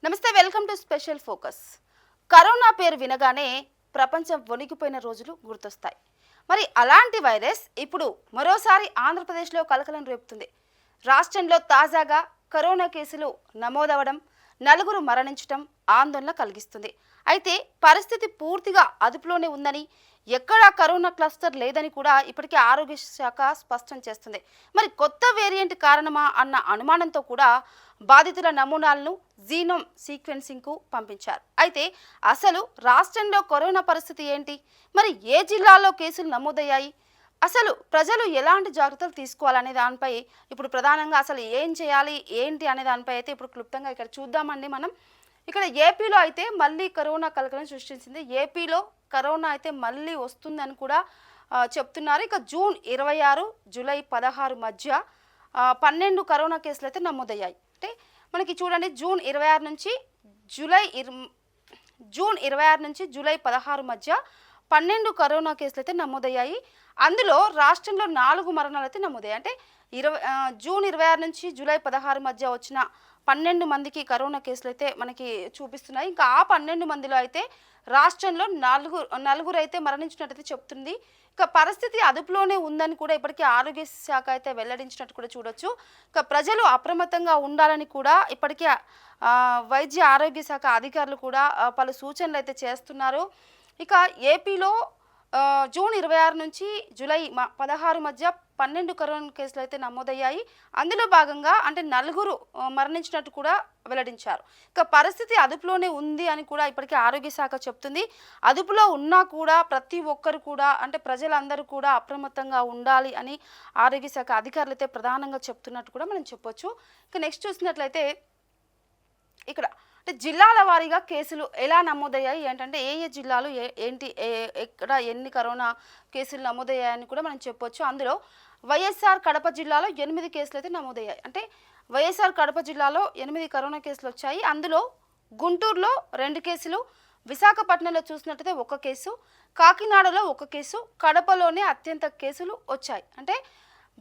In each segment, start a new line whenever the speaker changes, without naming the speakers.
నమస్తే, welcome to special focus. Corona పేరు వినగానే ప్రపంచం వణికిపోయిన రోజులు గుర్తొస్తాయి. మరి అలాంటి వైరస్ ఇప్పుడు మరోసారి ఆంధ్రప్రదేశ్లో కలకలం రేపుతుంది. రాష్ట్రంలో తాజాగా కరోనా కేసులు నమోదవడం, నలుగురు మరణించడం ఆందోళన కలిగిస్తుంది. అయితే పరిస్థితి పూర్తిగా అదుపులోనే ఉందని, ఎక్కడా కరోనా క్లస్టర్ లేదని కూడా ఇప్పటికే ఆరోగ్య శాఖ స్పష్టం చేస్తుంది. మరి కొత్త వేరియంట్ కారణమా అన్న అనుమానంతో కూడా బాధితుల నమూనాలను జీనోమ్ సీక్వెన్సింగ్కు పంపించారు. అయితే అసలు రాష్ట్రంలో కరోనా పరిస్థితి ఏంటి? మరి ఏ జిల్లాల్లో కేసులు నమోదయ్యాయి? అసలు ప్రజలు ఎలాంటి జాగ్రత్తలు తీసుకోవాలనే దానిపై ఇప్పుడు ప్రధానంగా అసలు ఏం చేయాలి ఏంటి అనే దానిపై అయితే ఇప్పుడు క్లుప్తంగా ఇక్కడ చూద్దామండి. మనం ఇక్కడ ఏపీలో అయితే మళ్ళీ కరోనా కలకలం సృష్టించింది. ఏపీలో కరోనా అయితే మళ్ళీ వస్తుందని కూడా చెప్తున్నారు. ఇక జూన్ 26, జూలై 16 మధ్య 12 కరోనా కేసులు అయితే నమోదయ్యాయి. అంటే మనకి చూడండి, జూన్ 26 నుంచి జూలై 16 మధ్య 12 కరోనా కేసులు అయితే నమోదయ్యాయి. అందులో రాష్ట్రంలో 4 మరణాలు అయితే నమోదయ్యాయి. అంటే జూన్ 26 నుంచి జూలై 16 మధ్య వచ్చిన 12 మందికి కరోనా కేసులు అయితే మనకి చూపిస్తున్నాయి. ఇంకా ఆ 12 మందిలో అయితే రాష్ట్రంలో నలుగురు అయితే మరణించినట్టయితే చెప్తుంది. ఇక పరిస్థితి అదుపులోనే ఉందని కూడా ఇప్పటికీ ఆరోగ్య శాఖ అయితే వెల్లడించినట్టు కూడా చూడొచ్చు. ఇక ప్రజలు అప్రమత్తంగా ఉండాలని కూడా ఇప్పటికీ వైద్య ఆరోగ్య శాఖ అధికారులు కూడా పలు సూచనలు అయితే చేస్తున్నారు. ఇక ఏపీలో జూన్ 26 నుంచి జూలై 16 మధ్య 12 కరోనా కేసులు అయితే నమోదయ్యాయి. అందులో భాగంగా అంటే నలుగురు మరణించినట్టు కూడా వెల్లడించారు. ఇక పరిస్థితి అదుపులోనే ఉంది అని కూడా ఇప్పటికీ ఆరోగ్య శాఖ చెప్తుంది. అదుపులో ఉన్నా కూడా ప్రతి ఒక్కరు కూడా అంటే ప్రజలందరూ కూడా అప్రమత్తంగా ఉండాలి అని ఆరోగ్య శాఖ అధికారులు అయితే ప్రధానంగా చెప్తున్నట్టు కూడా మనం చెప్పొచ్చు. ఇక నెక్స్ట్ చూసినట్లయితే ఇక్కడ అంటే జిల్లాల వారీగా కేసులు ఎలా నమోదయ్యాయి ఏంటంటే ఏ జిల్లాలు ఎక్కడ ఎన్ని కరోనా కేసులు నమోదయ్యాయని కూడా మనం చెప్పొచ్చు. అందులో వైఎస్ఆర్ కడప జిల్లాలో 8 కేసులు అయితే నమోదయ్యాయి. అంటే వైఎస్ఆర్ కడప జిల్లాలో 8 కరోనా కేసులు వచ్చాయి. అందులో గుంటూరులో 2 కేసులు, విశాఖపట్నంలో చూసినట్టయితే 1 కేసు, కాకినాడలో 1 కేసు, కడపలోనే అత్యంత కేసులు వచ్చాయి. అంటే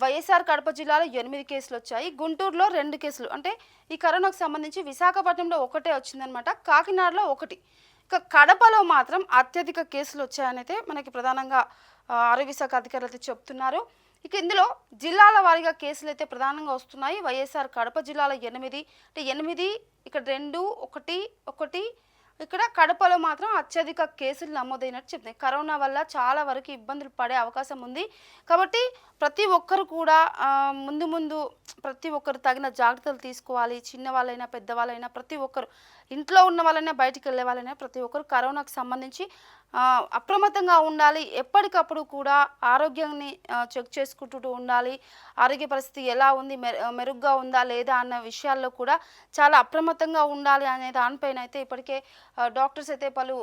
వైఎస్ఆర్ కడప జిల్లాలో 8 కేసులు వచ్చాయి, గుంటూరులో 2 కేసులు. అంటే ఈ కరోనాకు సంబంధించి విశాఖపట్నంలో 1 వచ్చిందనమాట, కాకినాడలో 1. ఇక కడపలో మాత్రం అత్యధిక కేసులు వచ్చాయని అయితే మనకి ప్రధానంగా ఆరోగ్య శాఖ అధికారులు అయితే చెప్తున్నారు. ఇక ఇందులో జిల్లాల వారీగా కేసులు అయితే ప్రధానంగా వస్తున్నాయి. వైఎస్ఆర్ కడప జిల్లాలో 8, అంటే 8, ఇక్కడ 2, 1, 1. ఇక్కడ కడపలో మాత్రం అత్యధిక కేసులు నమోదైనట్టు చెప్తాయి. కరోనా వల్ల చాలా వరకు ఇబ్బందులు పడే అవకాశం ఉంది. కాబట్టి ప్రతి ఒక్కరు కూడా ముందు ప్రతి ఒక్కరు తగిన జాగ్రత్తలు తీసుకోవాలి. చిన్నవాళ్ళైనా పెద్దవాళ్ళైనా ప్రతి ఒక్కరు, ఇంట్లో ఉన్న వాళ్ళైనా బయటికి వెళ్ళే వాళ్ళైనా ప్రతి ఒక్కరు కరోనాకు సంబంధించి అప్రమత్తంగా ఉండాలి. ఎప్పటికప్పుడు కూడా ఆరోగ్యాన్ని చెక్ చేసుకుంటూ ఉండాలి. ఆరోగ్య పరిస్థితి ఎలా ఉంది, మెరుగ్గా ఉందా లేదా అన్న విషయాల్లో కూడా చాలా అప్రమత్తంగా ఉండాలి అనే దానిపైన అయితే ఇప్పటికే డాక్టర్స్ అయితే పలు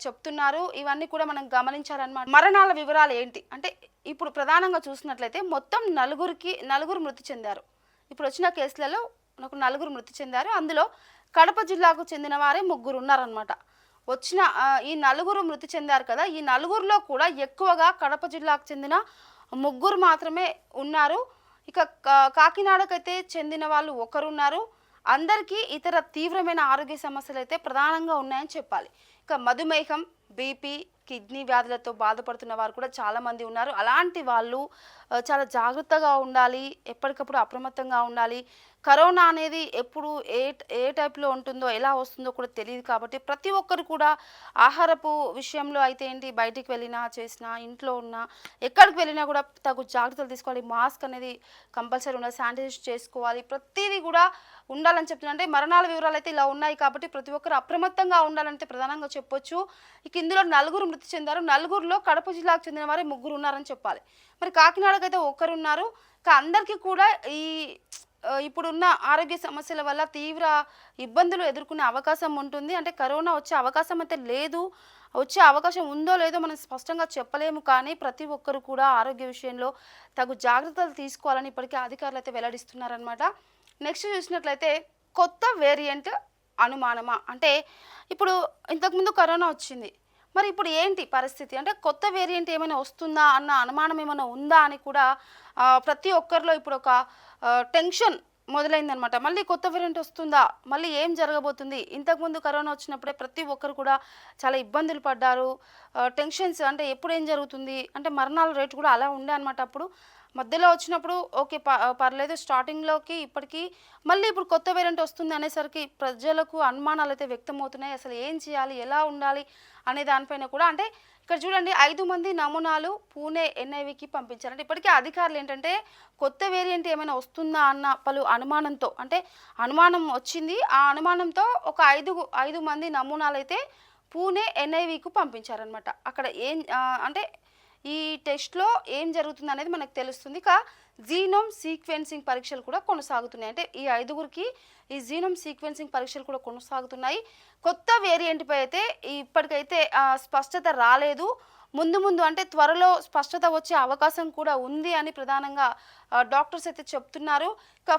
చెప్తున్నారు. ఇవన్నీ కూడా మనం గమనించాలన్నమాట. మరణాల వివరాలు ఏంటి అంటే ఇప్పుడు ప్రధానంగా చూసినట్లయితే మొత్తం నలుగురు మృతి చెందారు. ఇప్పుడు వచ్చిన కేసులలో నలుగురు మృతి చెందారు. అందులో కడప జిల్లాకు చెందిన వారే 3 ఉన్నారనమాట. వచ్చిన ఈ నలుగురు మృతి చెందారు కదా, ఈ నలుగురిలో కూడా ఎక్కువగా కడప జిల్లాకు చెందిన 3 మాత్రమే ఉన్నారు. ఇక కాకినాడకైతే చెందిన వాళ్ళు 1 ఉన్నారు. అందరికీ ఇతర తీవ్రమైన ఆరోగ్య సమస్యలు అయితే ప్రధానంగా ఉన్నాయని చెప్పాలి. ఇక మధుమేహం, బీపీ, కిడ్నీ వ్యాధులతో బాధపడుతున్న వారు కూడా చాలామంది ఉన్నారు. అలాంటి వాళ్ళు చాలా జాగ్రత్తగా ఉండాలి, ఎప్పటికప్పుడు అప్రమత్తంగా ఉండాలి. కరోనా అనేది ఎప్పుడు ఏ టైప్లో ఉంటుందో ఎలా వస్తుందో కూడా తెలియదు. కాబట్టి ప్రతి ఒక్కరు కూడా ఆహారపు విషయంలో అయితే ఏంటి, బయటికి వెళ్ళినా చేసినా ఇంట్లో ఉన్నా ఎక్కడికి వెళ్ళినా కూడా తగు జాగ్రత్తలు తీసుకోవాలి. మాస్క్ అనేది కంపల్సరీ ఉండాలి, శానిటైజ్ చేసుకోవాలి, ప్రతిదీ కూడా ఉండాలని చెప్తున్నా. అంటే మరణాల వివరాలు అయితే ఇలా ఉన్నాయి కాబట్టి ప్రతి ఒక్కరు అప్రమత్తంగా ఉండాలంటే ప్రధానంగా చెప్పొచ్చు. ఇక ఇందులో 4 మృతి చెందారు. 4లో కడప జిల్లాకు చెందిన వారే 3 ఉన్నారని చెప్పాలి. మరి కాకినాడకైతే 1 ఉన్నారు. ఇక అందరికీ కూడా ఇప్పుడున్న ఆరోగ్య సమస్యల వల్ల తీవ్ర ఇబ్బందులు ఎదుర్కొనే అవకాశం ఉంటుంది. అంటే కరోనా వచ్చే అవకాశం అయితే లేదు, వచ్చే అవకాశం ఉందో లేదో మనం స్పష్టంగా చెప్పలేము. కానీ ప్రతి ఒక్కరు కూడా ఆరోగ్య విషయంలో తగు జాగ్రత్తలు తీసుకోవాలని ఇప్పటికే అధికారులు అయితే వెల్లడిస్తున్నారనమాట. నెక్స్ట్ చూసినట్లయితే కొత్త వేరియంట్ అనుమానమా అంటే ఇప్పుడు ఇంతకుముందు కరోనా వచ్చింది, మరి ఇప్పుడు ఏంటి పరిస్థితి అంటే కొత్త వేరియంట్ ఏమైనా వస్తుందా అన్న అనుమానం ఏమైనా ఉందా అని కూడా ప్రతి ఒక్కరిలో ఇప్పుడు ఒక టెన్షన్ మొదలైందనమాట. మళ్ళీ కొత్త వేరియంట్ వస్తుందా? మళ్ళీ ఏం జరగబోతుంది? ఇంతకుముందు కరోనా వచ్చినప్పుడే ప్రతి ఒక్కరు కూడా చాలా ఇబ్బందులు పడ్డారు. టెన్షన్స్ అంటే ఎప్పుడు ఏం జరుగుతుంది? అంటే మరణాల రేటు కూడా అలా ఉండే అనమాట అప్పుడు. మధ్యలో వచ్చినప్పుడు ఓకే పర్లేదు స్టార్టింగ్‌లోకి ఇప్పటికి మళ్ళీ ఇప్పుడు కొత్త వేరియంట్ వస్తుంది అనేసరికి ప్రజలకు అనుమానాలైతే వ్యక్తమవుతున్నాయి. అసలు ఏం చేయాలి? ఎలా ఉండాలి? అనే దానిపైన కూడా అంటే ఇక్కడ చూడండి 5 మంది నమూనాలు పూణే ఎన్ఐవికి పంపించారు. అంటే ఇప్పటికే అధికారులు ఏంటంటే కొత్త వేరియంట్ ఏమైనా వస్తుందా అన్న పలు అనుమానంతో అంటే అనుమానం వచ్చింది. ఆ అనుమానంతో ఒక 5 మంది నమూనాలైతే పూణే ఎన్ఐవికి పంపించారనమాట. అక్కడ అంటే ఈ టెస్ట్‌లో ఏం జరుగుతుందనేది మనకు తెలుస్తుంది. జీనోమ్ సీక్వెన్సింగ్ పరీక్షలు కూడా కొనసాగుతున్నాయి. అంటే ఈ 5గురికి ఈ జీనోమ్ సీక్వెన్సింగ్ పరీక్షలు కూడా కొనసాగుతున్నాయి. కొత్త వేరియంట్‌పై అయితే ఇప్పటికైతే స్పష్టత రాలేదు. ముందు అంటే త్వరలో స్పష్టత వచ్చే అవకాశం కూడా ఉంది అని ప్రధానంగా డాక్టర్స్ అయితే చెప్తున్నారు.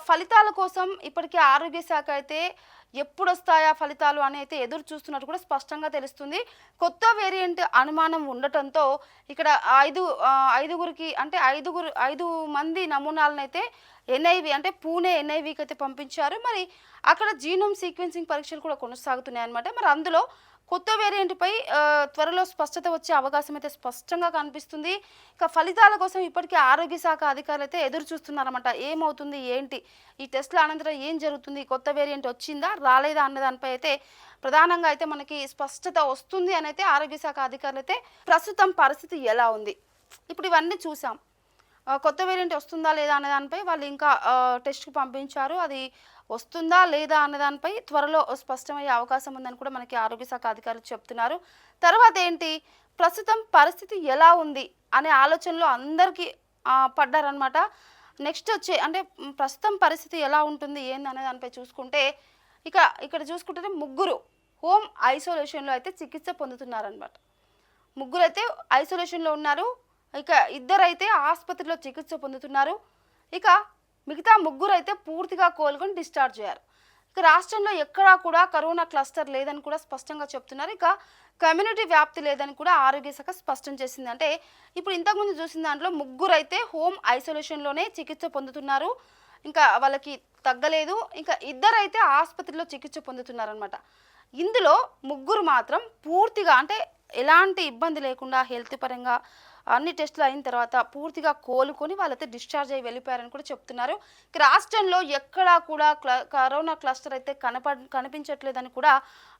ఫలితాల కోసం ఇప్పటికే ఆరోగ్య శాఖ అయితే ఎప్పుడొస్తాయా ఫలితాలు అని అయితే ఎదురు చూస్తున్నట్టు కూడా స్పష్టంగా తెలుస్తుంది. కొత్త వేరియంట్ అనుమానం ఉండటంతో ఇక్కడ ఐదుగురికి అంటే 5 మంది నమూనాలనైతే ఎన్ఐవి అంటే పూణే ఎన్ఐవికి అయితే పంపించారు. మరి అక్కడ జీనోమ్ సీక్వెన్సింగ్ పరీక్షలు కూడా కొనసాగుతున్నాయి అన్నమాట. మరి అందులో కొత్త వేరియంట్‌పై త్వరలో స్పష్టత వచ్చే అవకాశం అయితే స్పష్టంగా కనిపిస్తుంది. ఫలితాల కోసం ఇప్పటికే ఆరోగ్య శాఖ అధికారులు అయితే ఎదురు చూస్తున్నారన్నమాట. ఏమవుతుంది? ఏంటి? ఈ టెస్ట్‌ల అనంతరం ఏం జరుగుతుంది? కొత్త వేరియంట్ వచ్చిందా? రాలేదా? అన్న దానిపై అయితే ప్రధానంగా అయితే మనకి స్పష్టత వస్తుంది అని అయితే ఆరోగ్య శాఖ అధికారులు అయితే ప్రస్తుతం పరిస్థితి ఎలా ఉంది? ఇప్పుడు ఇవన్నీ చూసాం. కొత్త వేరియంట్ వస్తుందా లేదా అనే దానిపై వాళ్ళు ఇంకా టెస్ట్‌కి పంపించారు. అది వస్తుందా లేదా అన్న దానిపై త్వరలో స్పష్టమయ్యే అవకాశం ఉందని కూడా మనకి ఆరోగ్య శాఖ అధికారులు చెప్తున్నారు. తర్వాత ఏంటి? ప్రస్తుతం పరిస్థితి ఎలా ఉంది అనే ఆలోచనలో అందరికీ పడ్డారనమాట. నెక్స్ట్ వచ్చే అంటే ప్రస్తుతం పరిస్థితి ఎలా ఉంటుంది ఏంది అనే దానిపై చూసుకుంటే ఇక్కడ చూసుకుంటే ముగ్గురు హోమ్ ఐసోలేషన్‌లో అయితే చికిత్స పొందుతున్నారనమాట. ముగ్గురైతే ఐసోలేషన్‌లో ఉన్నారు. ఇద్దరైతే ఆసుపత్రిలో చికిత్స పొందుతున్నారు. మిగతా ముగ్గురైతే పూర్తిగా కోలుకొని డిశ్చార్జ్ అయ్యారు. రాష్ట్రంలో ఎక్కడా కూడా కరోనా క్లస్టర్ లేదని కూడా స్పష్టంగా చెప్తున్నారు. కమ్యూనిటీ వ్యాప్తి లేదని కూడా ఆరోగ్య శాఖ స్పష్టం చేసింది. అంటే ఇప్పుడు ఇంతకుముందు చూసిన దాంట్లో ముగ్గురైతే హోమ్ ఐసోలేషన్‌లోనే చికిత్స పొందుతున్నారు. వాళ్ళకి తగ్గలేదు. ఇద్దరైతే ఆసుపత్రిలో చికిత్స పొందుతున్నారనమాట. ఇందులో ముగ్గురు మాత్రం పూర్తిగా అంటే ఎలాంటి ఇబ్బంది లేకుండా హెల్త్ పరంగా అన్ని టెస్టులు అయిన తర్వాత పూర్తిగా కోలుకొని వాళ్ళైతే డిశ్చార్జ్ అయ్యి వెళ్ళిపోయారని కూడా చెప్తున్నారు. రాష్ట్రంలో ఎక్కడా కూడా కరోనా క్లస్టర్ అయితే కనిపించట్లేదని కూడా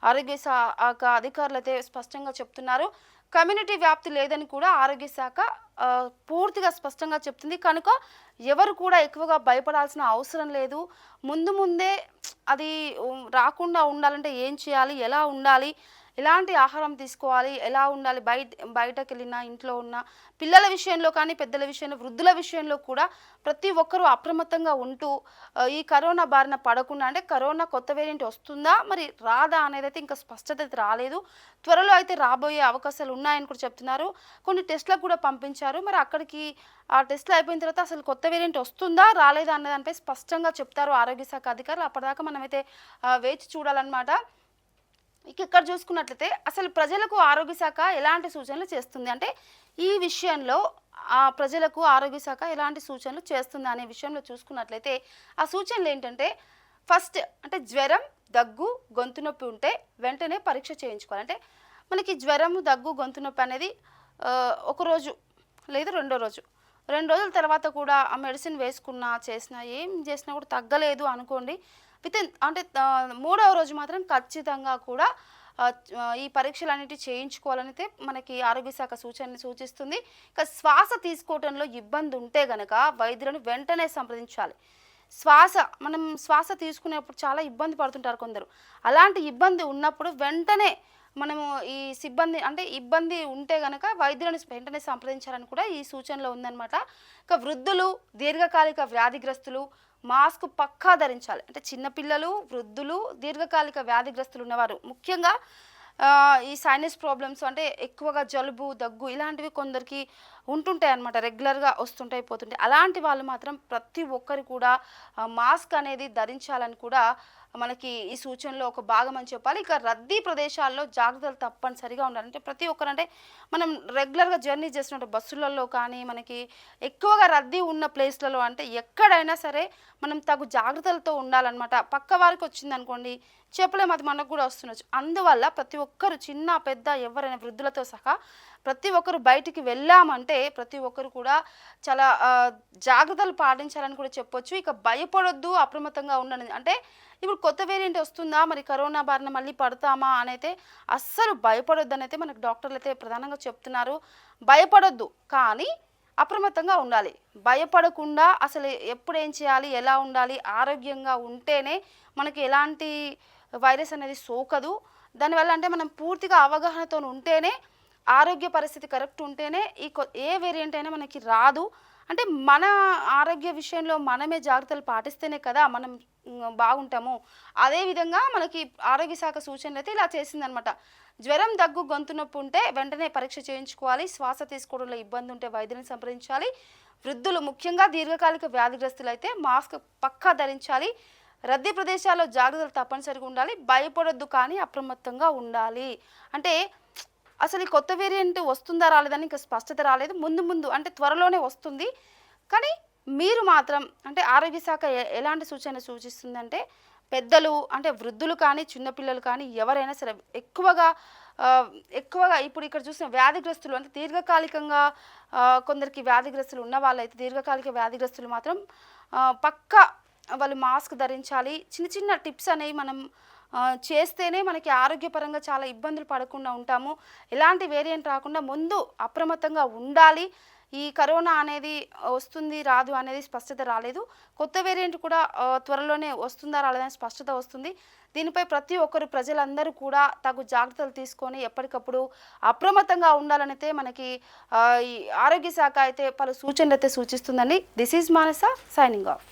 ఆరోగ్య శాఖ అధికారులు అయితే స్పష్టంగా చెప్తున్నారు. కమ్యూనిటీ వ్యాప్తి లేదని కూడా ఆరోగ్య శాఖ పూర్తిగా స్పష్టంగా చెప్తుంది. కనుక ఎవరు కూడా ఎక్కువగా భయపడాల్సిన అవసరం లేదు. ముందే అది రాకుండా ఉండాలంటే ఏం చేయాలి? ఎలా ఉండాలి? ఎలాంటి ఆహారం తీసుకోవాలి? ఎలా ఉండాలి? బయటకు వెళ్ళినా ఇంట్లో ఉన్న పిల్లల విషయంలో కానీ పెద్దల విషయంలో వృద్ధుల విషయంలో కూడా ప్రతి ఒక్కరూ అప్రమత్తంగా ఉంటూ ఈ కరోనా బారిన పడకుండా అంటే కరోనా కొత్త వేరియంట్ వస్తుందా మరి రాదా అనేది అయితే ఇంకా స్పష్టత అయితే రాలేదు. త్వరలో అయితే రాబోయే అవకాశాలు ఉన్నాయని కూడా చెప్తున్నారు. కొన్ని టెస్టులకు కూడా పంపించారు. మరి అక్కడికి ఆ టెస్టులు అయిపోయిన తర్వాత అసలు కొత్త వేరియంట్ వస్తుందా రాలేదా అనే దానిపై స్పష్టంగా చెప్తారు ఆరోగ్య శాఖ అధికారులు. అప్పటిదాకా మనమైతే వేచి చూడాలన్నమాట. ఇక్కడ చూసుకున్నట్లయితే అసలు ప్రజలకు ఆరోగ్య శాఖ ఎలాంటి సూచనలు చేస్తుంది అంటే ఈ విషయంలో ప్రజలకు ఆరోగ్య శాఖ ఎలాంటి సూచనలు చేస్తుంది అనే విషయంలో చూసుకున్నట్లయితే ఆ సూచనలు ఏంటంటే ఫస్ట్ అంటే జ్వరం, దగ్గు, గొంతు నొప్పి ఉంటే వెంటనే పరీక్ష చేయించుకోవాలి. అంటే మనకి జ్వరం, దగ్గు, గొంతు నొప్పి అనేది ఒక రోజు లేదా 2వ రోజు 2 రోజుల తర్వాత కూడా ఆ మెడిసిన్ వేసుకున్నా ఏం చేసినా కూడా తగ్గలేదు అనుకోండి. అంటే 3వ రోజు మాత్రం ఖచ్చితంగా కూడా ఈ పరీక్షలన్నిటి చేయించుకోవాలని అయితే మనకి ఆరోగ్య శాఖ సూచిస్తుంది. శ్వాస తీసుకోవడంలో ఇబ్బంది ఉంటే గనక వైద్యులను వెంటనే సంప్రదించాలి. మనం శ్వాస తీసుకునేప్పుడు చాలా ఇబ్బంది పడుతుంటారు కొందరు. అలాంటి ఇబ్బంది ఉన్నప్పుడు వెంటనే మనము ఈ ఇబ్బంది ఉంటే గనక వైద్యులను వెంటనే సంప్రదించాలని కూడా ఈ సూచనలో ఉందన్నమాట. వృద్ధులు, దీర్ఘకాలిక వ్యాధిగ్రస్తులు మాస్క్ పక్కా ధరించాలి. అంటే చిన్నపిల్లలు, వృద్ధులు, దీర్ఘకాలిక వ్యాధిగ్రస్తులు ఉన్నవారు ముఖ్యంగా ఈ సైనస్ ప్రాబ్లమ్స్ అంటే ఎక్కువగా జలుబు, దగ్గు ఇలాంటివి కొందరికి ఉంటుంటాయి అన్నమాట. రెగ్యులర్గా వస్తుంటాయి పోతుంటాయి. అలాంటి వాళ్ళు మాత్రం ప్రతి ఒక్కరు కూడా మాస్క్ అనేది ధరించాలని కూడా మనకి ఈ సూచనలో ఒక భాగం అని చెప్పాలి. ఇక రద్దీ ప్రదేశాల్లో జాగ్రత్తలు తప్పనిసరిగా ఉండాలి. అంటే ప్రతి ఒక్కరంటే మనం రెగ్యులర్‌గా జర్నీ చేస్తున్నట్టు బస్సులలో కానీ, మనకి ఎక్కువగా రద్దీ ఉన్న ప్లేస్‌లలో అంటే ఎక్కడైనా సరే మనం తగు జాగ్రత్తలతో ఉండాలనమాట. పక్క వారికి వచ్చిందనుకోండి చెప్పలేము, అది మనకు కూడా వస్తుండొచ్చు. అందువల్ల ప్రతి ఒక్కరు చిన్న, పెద్ద ఎవరైనా వృద్ధులతో సహా ప్రతి ఒక్కరు బయటికి వెళ్ళామంటే ప్రతి ఒక్కరు కూడా చాలా జాగ్రత్తలు పాటించాలని కూడా చెప్పొచ్చు. ఇక భయపడొద్దు, అప్రమత్తంగా ఉండండి. అంటే ఇప్పుడు కొత్త వేరియంట్ వస్తుందా, మరి కరోనా బారిన మళ్ళీ పడతామా అనైతే అస్సలు భయపడొద్దనైతే మనకు డాక్టర్లైతే ప్రధానంగా చెప్తున్నారు. భయపడొద్దు, కానీ అప్రమత్తంగా ఉండాలి. భయపడకుండా అసలు ఎప్పుడు ఏం చేయాలి, ఎలా ఉండాలి, ఆరోగ్యంగా ఉంటేనే మనకి ఎలాంటి వైరస్ అనేది సోకదు. దానివల్ల అంటే మనం పూర్తిగా అవగాహనతో ఉంటేనే, ఆరోగ్య పరిస్థితి కరెక్ట్ ఉంటేనే ఏ వేరియంట్ అయినా మనకి రాదు. అంటే మన ఆరోగ్య విషయంలో మనమే జాగ్రత్తలు పాటిస్తేనే కదా మనం బాగుంటాము. అదేవిధంగా మనకి ఆరోగ్య శాఖ సూచనలు అయితే ఇలా చేసిందనమాట. జ్వరం, దగ్గు, గొంతు నొప్పి ఉంటే వెంటనే పరీక్ష చేయించుకోవాలి. శ్వాస తీసుకోవడంలో ఇబ్బంది ఉంటే వైద్యుని సంప్రదించాలి. వృద్ధులు ముఖ్యంగా దీర్ఘకాలిక వ్యాధిగ్రస్తులు అయితే మాస్క్ పక్కా ధరించాలి. రద్దీ ప్రదేశాల్లో జాగ్రత్తలు తప్పనిసరిగా ఉండాలి. భయపడొద్దు, కానీ అప్రమత్తంగా ఉండాలి. అంటే అసలు ఈ కొత్త వేరియంట్ వస్తుందా రాలేదని ఇంకా స్పష్టత రాలేదు. ముందు ముందు అంటే త్వరలోనే వస్తుంది. కానీ మీరు మాత్రం అంటే ఆరోగ్య శాఖ ఎలాంటి సూచన సూచిస్తుందంటే పెద్దలు అంటే వృద్ధులు కానీ, చిన్నపిల్లలు కానీ ఎవరైనా సరే ఎక్కువగా ఇప్పుడు ఇక్కడ చూసిన వ్యాధిగ్రస్తులు అంటే దీర్ఘకాలికంగా కొందరికి వ్యాధిగ్రస్తులు ఉన్న వాళ్ళైతే దీర్ఘకాలిక వ్యాధిగ్రస్తులు మాత్రం పక్కా వాళ్ళు మాస్క్ ధరించాలి. చిన్న చిన్న టిప్స్ అనేవి మనం చేస్తేనే మనకి ఆరోగ్యపరంగా చాలా ఇబ్బందులు పడకుండా ఉంటాము. ఎలాంటి వేరియంట్ రాకుండా ముందు అప్రమత్తంగా ఉండాలి. ఈ కరోనా అనేది వస్తుంది రాదు అనేది స్పష్టత రాలేదు. కొత్త వేరియంట్ కూడా త్వరలోనే వస్తుందా రాలేదని స్పష్టత వస్తుంది. దీనిపై ప్రతి ఒక్కరు ప్రజలందరూ కూడా తగు జాగ్రత్తలు తీసుకొని ఎప్పటికప్పుడు అప్రమత్తంగా ఉండాలనైతే మనకి ఈ ఆరోగ్య శాఖ అయితే పలు సూచనలు అయితే సూచిస్తుందని. This is Manasa signing off.